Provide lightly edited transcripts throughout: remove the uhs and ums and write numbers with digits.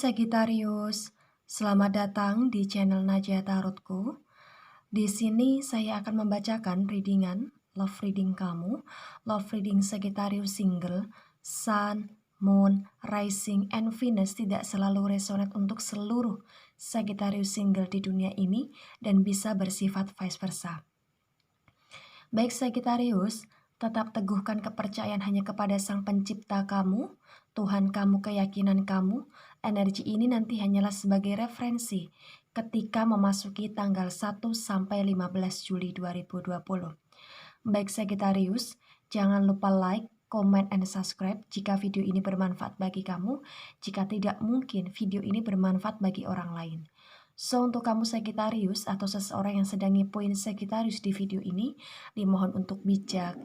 Sagittarius, selamat datang di channel Najia Tarotku. Di sini saya akan membacakan readingan, love reading kamu, love reading Sagittarius single, Sun, Moon, Rising, and Venus tidak selalu resonate untuk seluruh Sagittarius single di dunia ini dan bisa bersifat vice versa. Baik Sagittarius, tetap teguhkan kepercayaan hanya kepada Sang Pencipta kamu, Tuhan kamu, keyakinan kamu. Energi ini nanti hanyalah sebagai referensi ketika memasuki tanggal 1 sampai 15 Juli 2020. Baik Sagittarius, jangan lupa like, comment, and subscribe jika video ini bermanfaat bagi kamu. Jika tidak, mungkin video ini bermanfaat bagi orang lain. So, untuk kamu Sagittarius atau seseorang yang sedang ngepoin Sagittarius di video ini, dimohon untuk bijak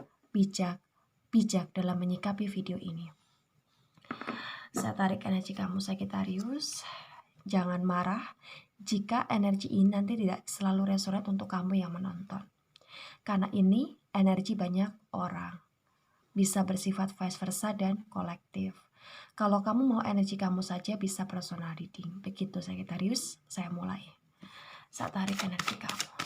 dalam menyikapi video ini. Saya tarik energi kamu Sagittarius. Jangan marah jika energi ini nanti tidak selalu resonate untuk kamu yang menonton. Karena ini energi banyak orang. Bisa bersifat vice versa dan kolektif. Kalau kamu mau energi kamu saja bisa personal reading. Begitu Sagittarius, saya mulai. Saya tarik energi kamu.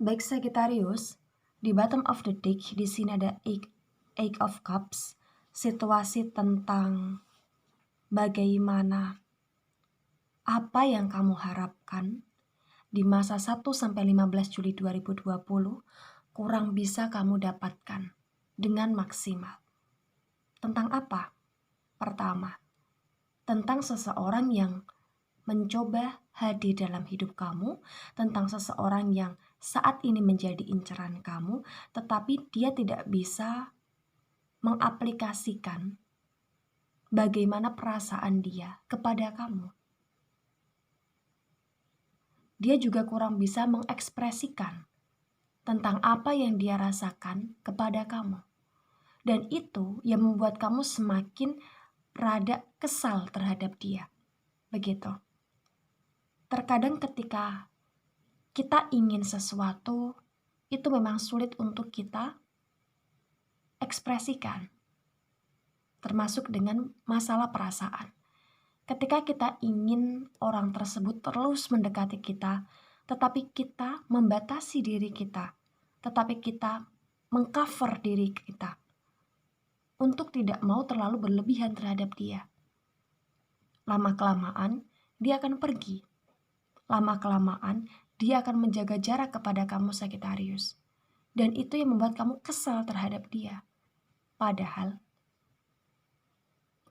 Baik Sagittarius, di bottom of the deck di sini ada Eight of Cups, situasi tentang bagaimana apa yang kamu harapkan di masa 1 sampai 15 Juli 2020 kurang bisa kamu dapatkan dengan maksimal. Tentang apa? Pertama, tentang seseorang yang mencoba hadir dalam hidup kamu, tentang seseorang yang saat ini menjadi inceran kamu, tetapi dia tidak bisa mengaplikasikan bagaimana perasaan dia kepada kamu. Dia juga kurang bisa mengekspresikan tentang apa yang dia rasakan kepada kamu. Dan itu yang membuat kamu semakin rada kesal terhadap dia. Begitu. Terkadang ketika kita ingin sesuatu, itu memang sulit untuk kita ekspresikan. Termasuk dengan masalah perasaan. Ketika kita ingin orang tersebut terus mendekati kita, tetapi kita membatasi diri kita, tetapi kita mengcover diri kita untuk tidak mau terlalu berlebihan terhadap dia. Lama-kelamaan, dia akan pergi. Lama-kelamaan, dia akan menjaga jarak kepada kamu Sagittarius. Dan itu yang membuat kamu kesal terhadap dia. Padahal,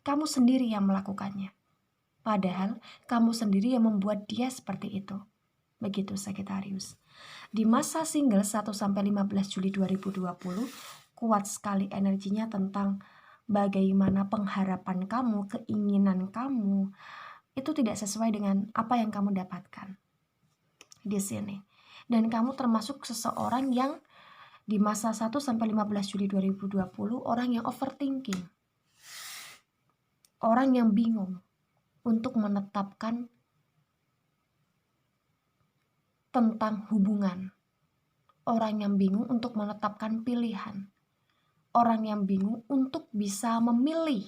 kamu sendiri yang melakukannya. Padahal, kamu sendiri yang membuat dia seperti itu. Begitu Sagittarius. Di masa single 1-15 Juli 2020, kuat sekali energinya tentang bagaimana pengharapan kamu, keinginan kamu, itu tidak sesuai dengan apa yang kamu dapatkan di sini. Dan kamu termasuk seseorang yang di masa 1-15 Juli 2020 orang yang overthinking. Orang yang bingung untuk menetapkan tentang hubungan. Orang yang bingung untuk menetapkan pilihan. Orang yang bingung untuk bisa memilih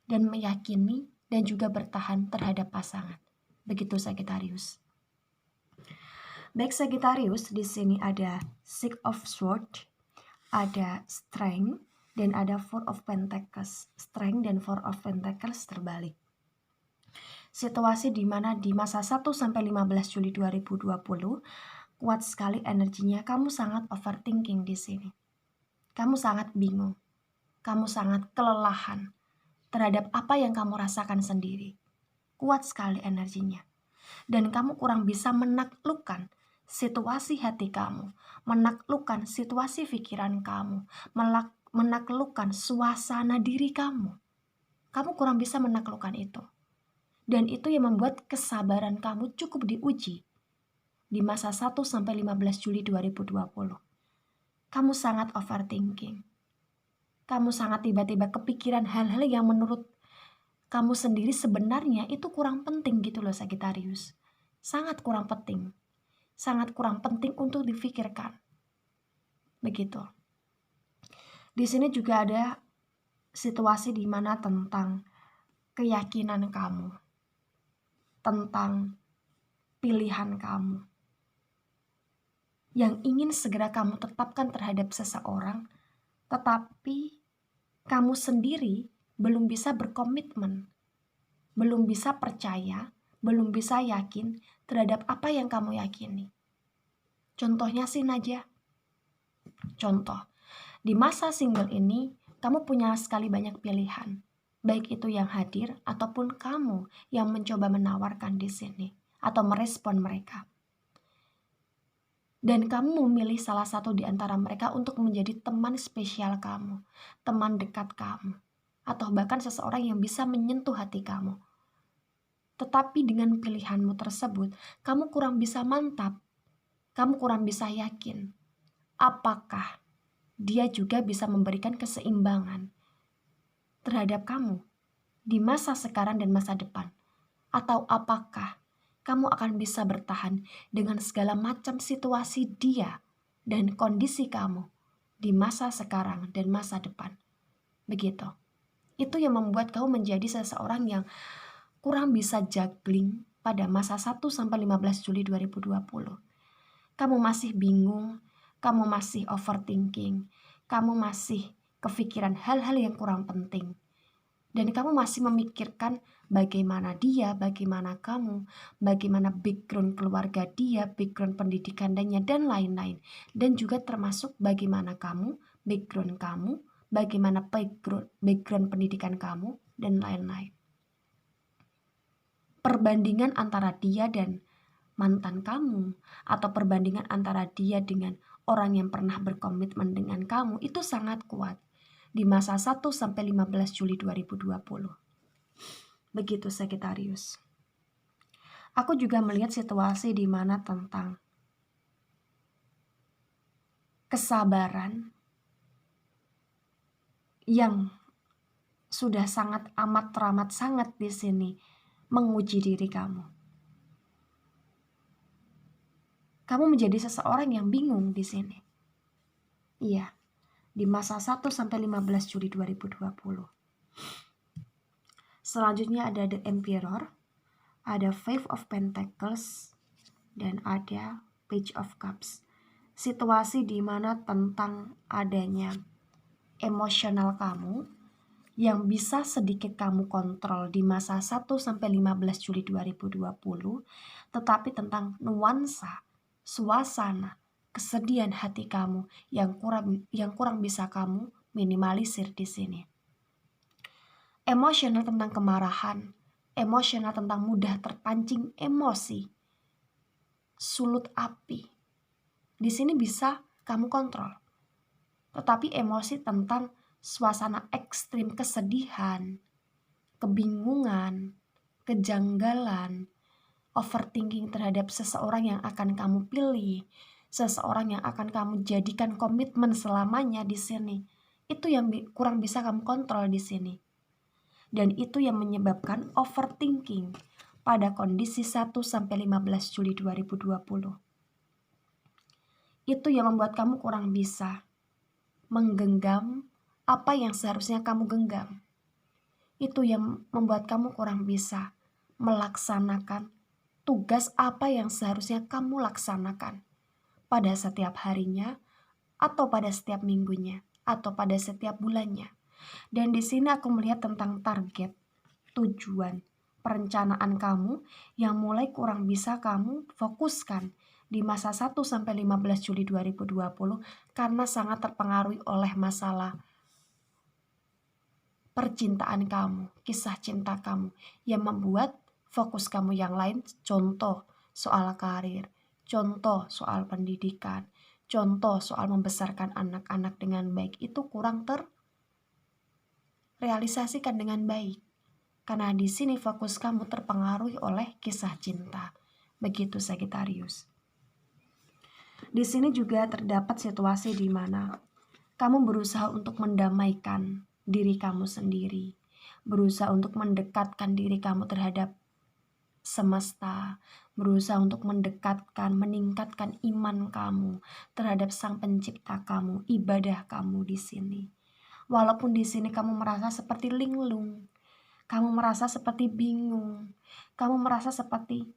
dan meyakini dan juga bertahan terhadap pasangan. Begitu Sagittarius. Baik Sagittarius, di sini ada Six of Swords, ada Strength, dan ada Four of Pentacles. Strength dan Four of Pentacles terbalik. Situasi di mana di masa 1-15 Juli 2020 kuat sekali energinya, kamu sangat overthinking di sini. Kamu sangat bingung. Kamu sangat kelelahan terhadap apa yang kamu rasakan sendiri. Kuat sekali energinya. Dan kamu kurang bisa menaklukkan situasi hati kamu, menaklukkan situasi pikiran kamu, menaklukkan suasana diri kamu. Kamu kurang bisa menaklukkan itu. Dan itu yang membuat kesabaran kamu cukup diuji di masa 1-15 Juli 2020. Kamu sangat overthinking. Kamu sangat tiba-tiba kepikiran hal-hal yang menurut kamu sendiri sebenarnya itu kurang penting gitu loh Sagittarius. Sangat kurang penting. Sangat kurang penting untuk difikirkan. Begitu. Di sini juga ada situasi di mana tentang keyakinan kamu, tentang pilihan kamu, yang ingin segera kamu tetapkan terhadap seseorang, tetapi kamu sendiri belum bisa berkomitmen, belum bisa percaya, belum bisa yakin terhadap apa yang kamu yakini. Contohnya sih Najah. Contoh, di masa single ini, kamu punya sekali banyak pilihan, baik itu yang hadir ataupun kamu yang mencoba menawarkan di sini atau merespon mereka. Dan kamu memilih salah satu di antara mereka untuk menjadi teman spesial kamu, teman dekat kamu, atau bahkan seseorang yang bisa menyentuh hati kamu. Tetapi dengan pilihanmu tersebut, kamu kurang bisa mantap, kamu kurang bisa yakin. Apakah dia juga bisa memberikan keseimbangan terhadap kamu di masa sekarang dan masa depan? Atau apakah kamu akan bisa bertahan dengan segala macam situasi dia dan kondisi kamu di masa sekarang dan masa depan? Begitu. Itu yang membuat kamu menjadi seseorang yang kurang bisa juggling pada masa 1-15 Juli 2020. Kamu masih bingung, kamu masih overthinking, kamu masih kepikiran hal-hal yang kurang penting. Dan kamu masih memikirkan bagaimana dia, bagaimana kamu, bagaimana background keluarga dia, background pendidikannya, dan lain-lain. Dan juga termasuk bagaimana kamu, bagaimana background pendidikan kamu, dan lain-lain. Perbandingan antara dia dan mantan kamu, atau perbandingan antara dia dengan orang yang pernah berkomitmen dengan kamu, itu sangat kuat di masa 1-15 Juli 2020. Begitu Sagittarius. Aku juga melihat situasi di mana tentang kesabaran yang sudah sangat amat teramat sangat di sini menguji diri kamu. Kamu menjadi seseorang yang bingung di sini. Iya, di masa 1-15 Juli 2020. Selanjutnya ada The Emperor, ada Five of Pentacles, dan ada Page of Cups. Situasi di mana tentang adanya emosional kamu yang bisa sedikit kamu kontrol di masa 1-15 Juli 2020, tetapi tentang nuansa, suasana, kesedihan hati kamu yang kurang bisa kamu minimalisir di sini. Emosional tentang kemarahan, emosional tentang mudah terpancing emosi, sulut api. Di sini bisa kamu kontrol. Tetapi emosi tentang suasana ekstrim kesedihan, kebingungan, kejanggalan, overthinking terhadap seseorang yang akan kamu pilih, seseorang yang akan kamu jadikan komitmen selamanya di sini. Itu yang kurang bisa kamu kontrol di sini. Dan itu yang menyebabkan overthinking pada kondisi 1-15 Juli 2020. Itu yang membuat kamu kurang bisa menggenggam apa yang seharusnya kamu genggam. Itu yang membuat kamu kurang bisa melaksanakan tugas apa yang seharusnya kamu laksanakan pada setiap harinya, atau pada setiap minggunya, atau pada setiap bulannya. Dan di sini aku melihat tentang target, tujuan, perencanaan kamu yang mulai kurang bisa kamu fokuskan di masa 1-15 Juli 2020 karena sangat terpengaruhi oleh masalah percintaan kamu, kisah cinta kamu yang membuat fokus kamu yang lain, contoh soal karir, contoh soal pendidikan, contoh soal membesarkan anak-anak dengan baik, itu kurang terrealisasikan dengan baik. Karena di sini fokus kamu terpengaruhi oleh kisah cinta. Begitu Sagittarius. Di sini juga terdapat situasi di mana kamu berusaha untuk mendamaikan diri kamu sendiri, berusaha untuk mendekatkan diri kamu terhadap semesta, berusaha untuk mendekatkan, meningkatkan iman kamu terhadap Sang Pencipta kamu, ibadah kamu di sini. Walaupun di sini kamu merasa seperti linglung, kamu merasa seperti bingung, kamu merasa seperti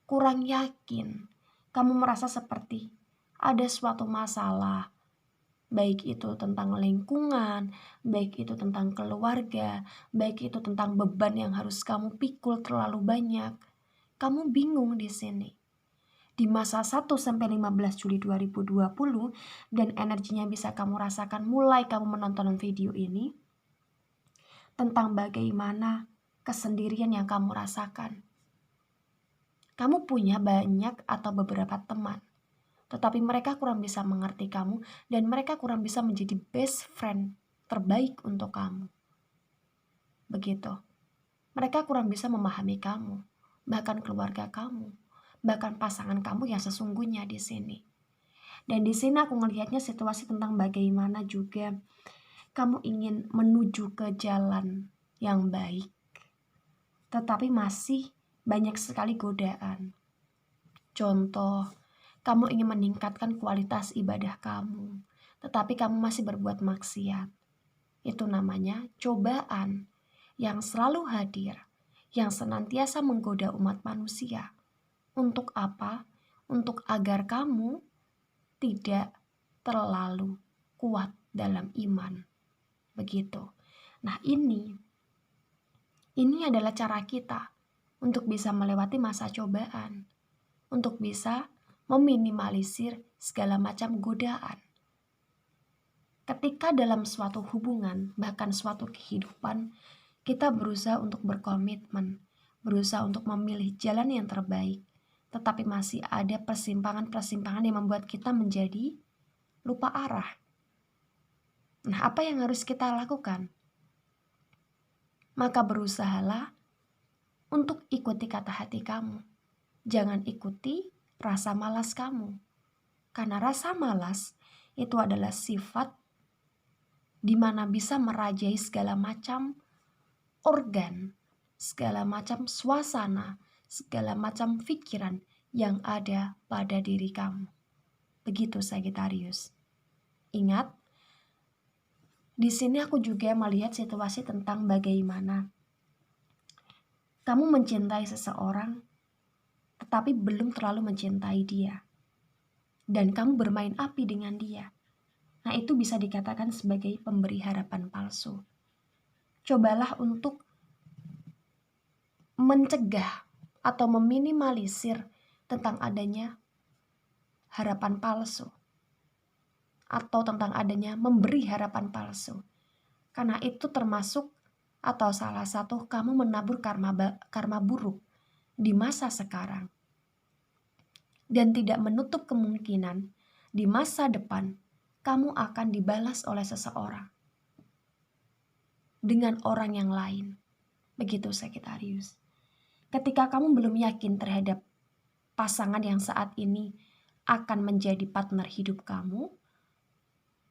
kurang yakin, kamu merasa seperti ada suatu masalah, baik itu tentang lingkungan, baik itu tentang keluarga, baik itu tentang beban yang harus kamu pikul terlalu banyak. Kamu bingung di sini. Di masa 1 sampai 15 Juli 2020 dan energinya bisa kamu rasakan mulai kamu menonton video ini tentang bagaimana kesendirian yang kamu rasakan. Kamu punya banyak atau beberapa teman, tetapi mereka kurang bisa mengerti kamu dan mereka kurang bisa menjadi best friend terbaik untuk kamu. Begitu. Mereka kurang bisa memahami kamu, bahkan keluarga kamu, bahkan pasangan kamu yang sesungguhnya di sini. Dan di sini aku melihatnya situasi tentang bagaimana juga kamu ingin menuju ke jalan yang baik, tetapi masih banyak sekali godaan. Contoh, kamu ingin meningkatkan kualitas ibadah kamu, tetapi kamu masih berbuat maksiat. Itu namanya cobaan yang selalu hadir, yang senantiasa menggoda umat manusia. Untuk apa? Untuk agar kamu tidak terlalu kuat dalam iman. Begitu. Nah, ini adalah cara kita untuk bisa melewati masa cobaan, untuk bisa meminimalisir segala macam godaan. Ketika dalam suatu hubungan, bahkan suatu kehidupan, kita berusaha untuk berkomitmen, berusaha untuk memilih jalan yang terbaik, tetapi masih ada persimpangan-persimpangan yang membuat kita menjadi lupa arah. Nah, apa yang harus kita lakukan? Maka berusahalah untuk ikuti kata hati kamu. Jangan ikuti rasa malas kamu. Karena rasa malas itu adalah sifat di mana bisa merajai segala macam organ, segala macam suasana, segala macam pikiran yang ada pada diri kamu. Begitu Sagittarius. Ingat, di sini aku juga melihat situasi tentang bagaimana kamu mencintai seseorang, tetapi belum terlalu mencintai dia. Dan kamu bermain api dengan dia. Nah, itu bisa dikatakan sebagai pemberi harapan palsu. Cobalah untuk mencegah atau meminimalisir tentang adanya harapan palsu. Atau tentang adanya memberi harapan palsu. Karena itu termasuk atau salah satu kamu menabur karma buruk di masa sekarang. Dan tidak menutup kemungkinan di masa depan kamu akan dibalas oleh seseorang dengan orang yang lain. Begitu Sagittarius. Ketika kamu belum yakin terhadap pasangan yang saat ini akan menjadi partner hidup kamu,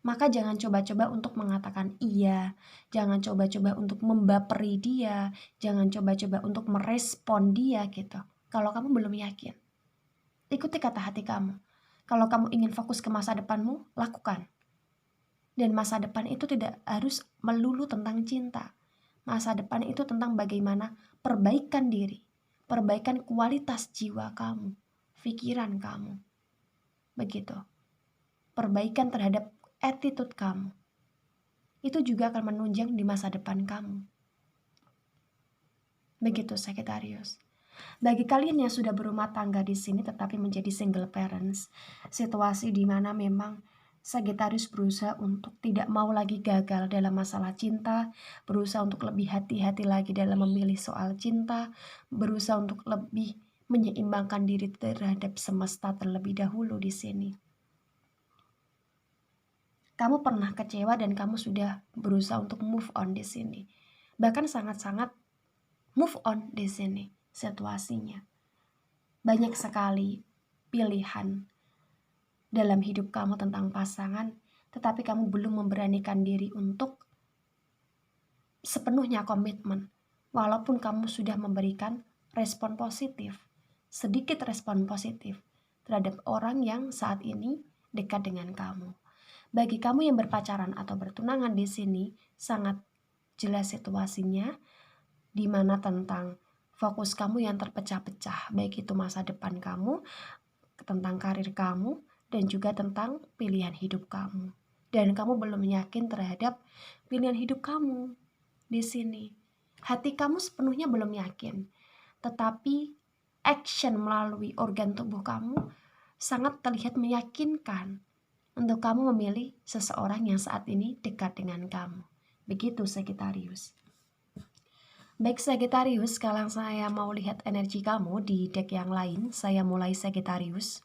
maka jangan coba-coba untuk mengatakan iya, jangan coba-coba untuk membaperi dia, jangan coba-coba untuk merespon dia gitu. Kalau kamu belum yakin, ikuti kata hati kamu. Kalau kamu ingin fokus ke masa depanmu, lakukan. Dan masa depan itu tidak harus melulu tentang cinta. Masa depan itu tentang bagaimana perbaikan diri, perbaikan kualitas jiwa kamu, pikiran kamu. Begitu. Perbaikan terhadap attitude kamu. Itu juga akan menunjang di masa depan kamu. Begitu Sagittarius. Bagi kalian yang sudah berumah tangga di sini tetapi menjadi single parents, situasi di mana memang Sagittarius berusaha untuk tidak mau lagi gagal dalam masalah cinta, berusaha untuk lebih hati-hati lagi dalam memilih soal cinta, berusaha untuk lebih menyeimbangkan diri terhadap semesta terlebih dahulu di sini. Kamu pernah kecewa dan kamu sudah berusaha untuk move on di sini. Bahkan sangat-sangat move on di sini situasinya. Banyak sekali pilihan dalam hidup kamu tentang pasangan, tetapi kamu belum memberanikan diri untuk sepenuhnya komitmen. Walaupun kamu sudah memberikan respon positif, sedikit respon positif terhadap orang yang saat ini dekat dengan kamu. Bagi kamu yang berpacaran atau bertunangan di sini, sangat jelas situasinya, di mana tentang fokus kamu yang terpecah-pecah, baik itu masa depan kamu, tentang karir kamu, dan juga tentang pilihan hidup kamu. Dan kamu belum yakin terhadap pilihan hidup kamu di sini. Hati kamu sepenuhnya belum yakin, tetapi action melalui organ tubuh kamu sangat terlihat meyakinkan untuk kamu memilih seseorang yang saat ini dekat dengan kamu. Begitu Sagittarius. Baik Sagittarius, sekarang saya mau lihat energi kamu di deck yang lain. Saya mulai Sagittarius.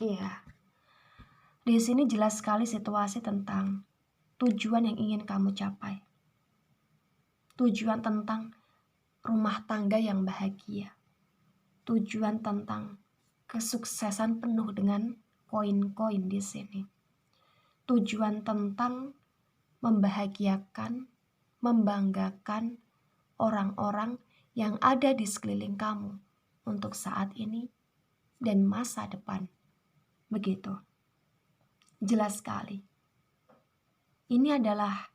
Iya. Di sini jelas sekali situasi tentang tujuan yang ingin kamu capai. Tujuan tentang rumah tangga yang bahagia. Tujuan tentang kesuksesan penuh dengan koin-koin di sini. Tujuan tentang membahagiakan, membanggakan orang-orang yang ada di sekeliling kamu untuk saat ini dan masa depan. Begitu. Jelas sekali. Ini adalah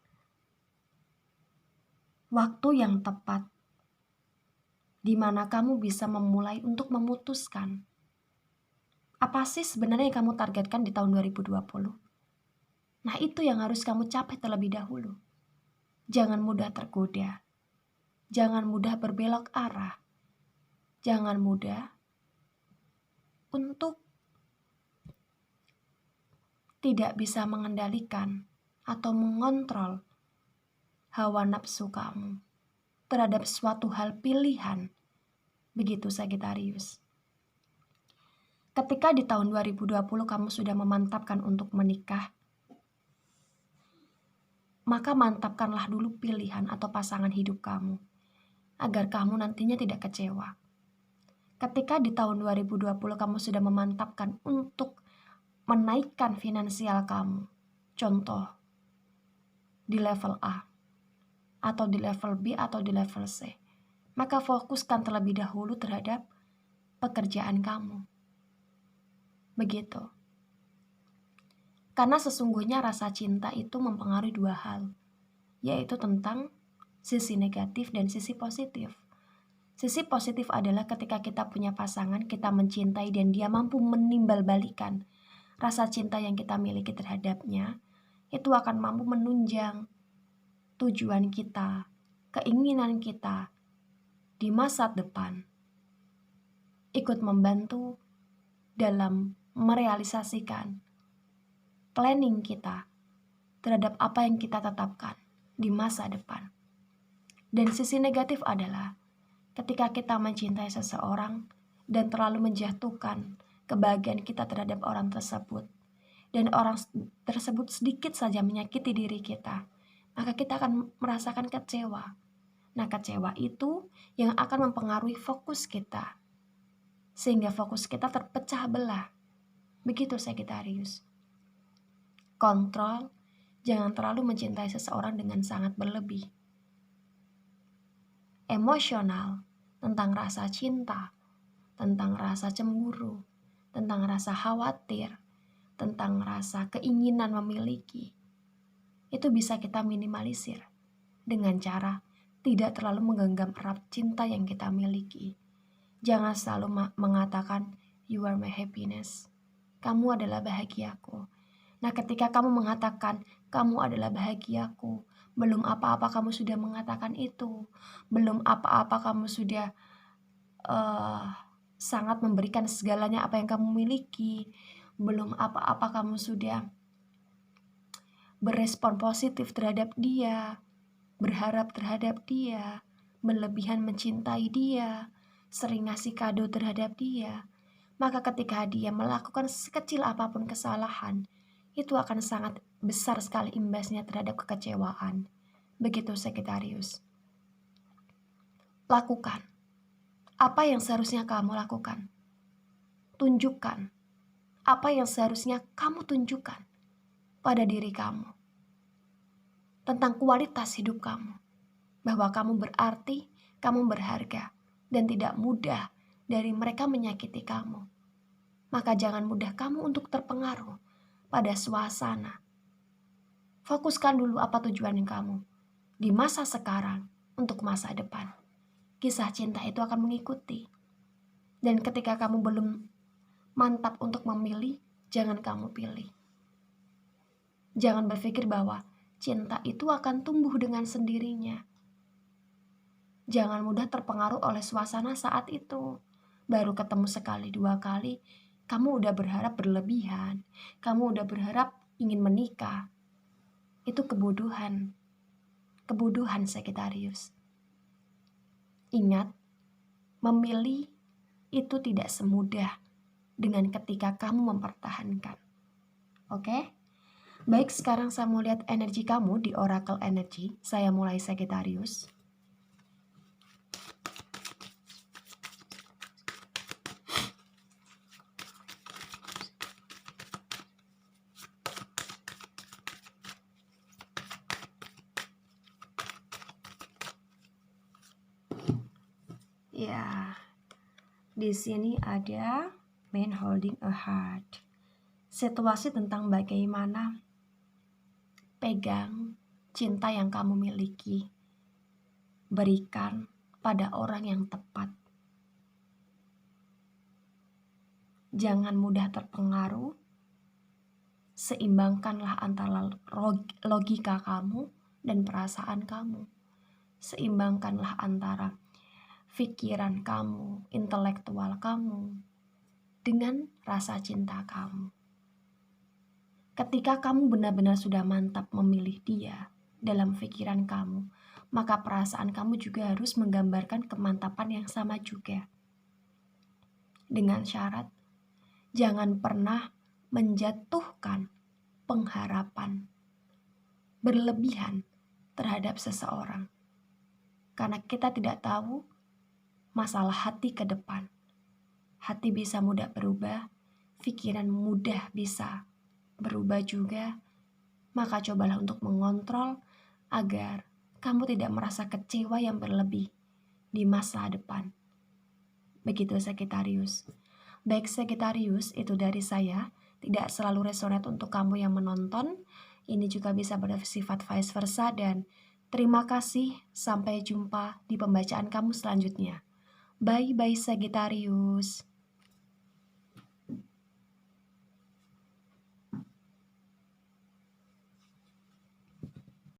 waktu yang tepat di mana kamu bisa memulai untuk memutuskan apa sih sebenarnya yang kamu targetkan di tahun 2020. Nah, itu yang harus kamu capai terlebih dahulu. Jangan mudah tergoda. Jangan mudah berbelok arah. Jangan mudah untuk tidak bisa mengendalikan atau mengontrol hawa nafsu kamu terhadap suatu hal pilihan. Begitu Sagittarius. Ketika di tahun 2020 kamu sudah memantapkan untuk menikah, maka mantapkanlah dulu pilihan atau pasangan hidup kamu, agar kamu nantinya tidak kecewa. Ketika di tahun 2020 kamu sudah memantapkan untuk menaikkan finansial kamu, contoh di level A, atau di level B, atau di level C, maka fokuskan terlebih dahulu terhadap pekerjaan kamu. Begitu. Karena sesungguhnya rasa cinta itu mempengaruhi dua hal, yaitu tentang sisi negatif dan sisi positif. Sisi positif adalah ketika kita punya pasangan, kita mencintai dan dia mampu menimbal-balikan rasa cinta yang kita miliki terhadapnya, itu akan mampu menunjang tujuan kita, keinginan kita di masa depan. Ikut membantu dalam merealisasikan planning kita terhadap apa yang kita tetapkan di masa depan. Dan sisi negatif adalah ketika kita mencintai seseorang dan terlalu menjatuhkan kebahagiaan kita terhadap orang tersebut, dan orang tersebut sedikit saja menyakiti diri kita, maka kita akan merasakan kecewa. Nah, kecewa itu yang akan mempengaruhi fokus kita, sehingga fokus kita terpecah belah. Begitu Sagittarius. Kontrol, jangan terlalu mencintai seseorang dengan sangat berlebih. Emosional, tentang rasa cinta, tentang rasa cemburu, tentang rasa khawatir, tentang rasa keinginan memiliki, itu bisa kita minimalisir dengan cara tidak terlalu menggenggam erat cinta yang kita miliki. Jangan selalu mengatakan, you are my happiness. Kamu adalah bahagiaku. Nah, ketika kamu mengatakan, kamu adalah bahagiaku, belum apa-apa kamu sudah mengatakan itu. Belum apa-apa kamu sudah sangat memberikan segalanya apa yang kamu miliki. Belum apa-apa kamu sudah berespon positif terhadap dia, berharap terhadap dia, berlebihan mencintai dia, sering ngasih kado terhadap dia, maka ketika dia melakukan sekecil apapun kesalahan, itu akan sangat besar sekali imbasnya terhadap kekecewaan. Begitu Sagittarius. Lakukan apa yang seharusnya kamu lakukan. Tunjukkan apa yang seharusnya kamu tunjukkan pada diri kamu. Tentang kualitas hidup kamu. Bahwa kamu berarti, kamu berharga, dan tidak mudah dari mereka menyakiti kamu. Maka jangan mudah kamu untuk terpengaruh pada suasana. Fokuskan dulu apa tujuan kamu di masa sekarang untuk masa depan. Kisah cinta itu akan mengikuti. Dan ketika kamu belum mantap untuk memilih, jangan kamu pilih. Jangan berpikir bahwa cinta itu akan tumbuh dengan sendirinya. Jangan mudah terpengaruh oleh suasana saat itu. Baru ketemu sekali dua kali, kamu udah berharap berlebihan. Kamu udah berharap ingin menikah. Itu kebodohan. Kebodohan Sagittarius. Ingat, memilih itu tidak semudah dengan ketika kamu mempertahankan. Oke? Baik, sekarang saya mau lihat energi kamu di Oracle Energy. Saya mulai Sagittarius. Ya, di sini ada man holding a heart. Situasi tentang bagaimana pegang cinta yang kamu miliki, berikan pada orang yang tepat. Jangan mudah terpengaruh. Seimbangkanlah antara logika kamu dan perasaan kamu. Seimbangkanlah antara pikiran kamu, intelektual kamu, dengan rasa cinta kamu. Ketika kamu benar-benar sudah mantap memilih dia dalam pikiran kamu, maka perasaan kamu juga harus menggambarkan kemantapan yang sama juga. Dengan syarat, jangan pernah menjatuhkan pengharapan berlebihan terhadap seseorang. Karena kita tidak tahu masalah hati ke depan. Hati bisa mudah berubah, pikiran mudah bisa berubah juga. Maka cobalah untuk mengontrol agar kamu tidak merasa kecewa yang berlebih di masa depan. Begitu Sagittarius. Baik Sagittarius, itu dari saya. Tidak selalu resonate untuk kamu yang menonton. Ini juga bisa bersifat vice versa, dan terima kasih. Sampai jumpa di pembacaan kamu selanjutnya. Bye-bye Sagittarius.